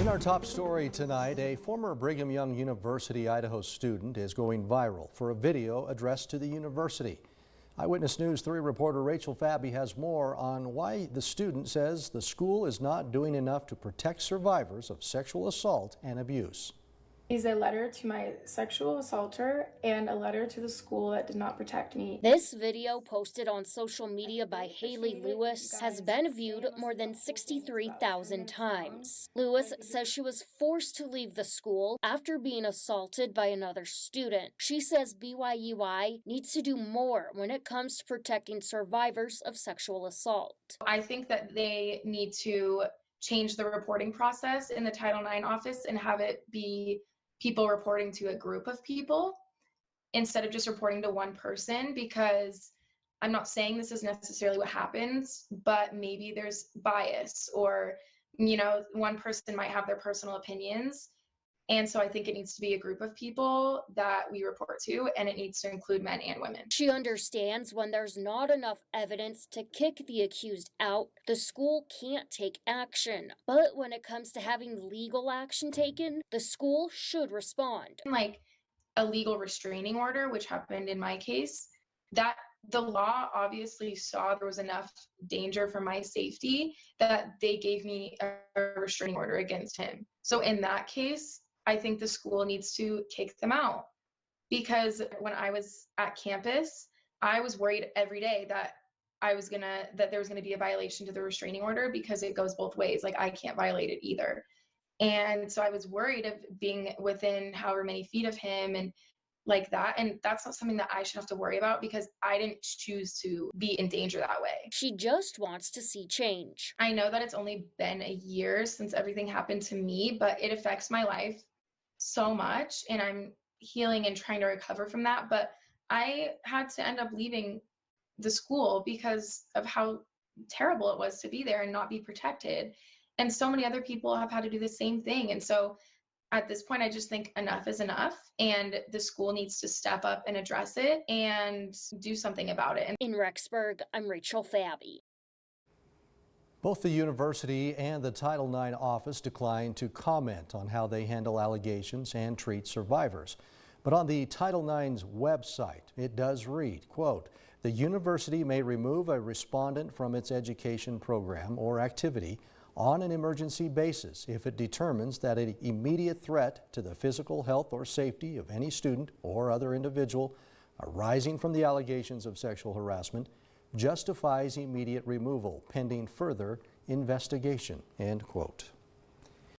In our top story tonight, a former Brigham Young University, Idaho student is going viral for a video addressed to the university. Eyewitness News 3 reporter Rachel Fabi has more on why the student says the school is not doing enough to protect survivors of sexual assault and abuse. Is a letter to my sexual assaulter and a letter to the school that did not protect me. This video posted on social media by Haley Lewis has been viewed more than 63,000 times. Lewis says she was forced to leave the school after being assaulted by another student. She says BYUI needs to do more when it comes to protecting survivors of sexual assault. I think that they need to change the reporting process in the Title IX office and have it be people reporting to a group of people instead of just reporting to one person, because I'm not saying this is necessarily what happens, but maybe there's bias or, one person might have their personal opinions. And so I think it needs to be a group of people that we report to, and it needs to include men and women. She understands when there's not enough evidence to kick the accused out, the school can't take action. But when it comes to having legal action taken, the school should respond. Like a legal restraining order, which happened in my case, that the law obviously saw there was enough danger for my safety that they gave me a restraining order against him. So in that case, I think the school needs to kick them out, because when I was at campus, I was worried every day that there was gonna be a violation to the restraining order, because it goes both ways. Like, I can't violate it either. And so I was worried of being within however many feet of him and like that. And that's not something that I should have to worry about, because I didn't choose to be in danger that way. She just wants to see change. I know that it's only been a year since everything happened to me, but it affects my life so much, and I'm healing and trying to recover from that. But I had to end up leaving the school because of how terrible it was to be there and not be protected. And so many other people have had to do the same thing. And so at this point, I just think enough is enough, and the school needs to step up and address it and do something about it. In Rexburg, I'm Rachel Fabi. Both the university and the Title IX office declined to comment on how they handle allegations and treat survivors. But on the Title IX's website, it does read, quote, "The university may remove a respondent from its education program or activity on an emergency basis if it determines that an immediate threat to the physical health or safety of any student or other individual arising from the allegations of sexual harassment justifies immediate removal pending further investigation," end quote.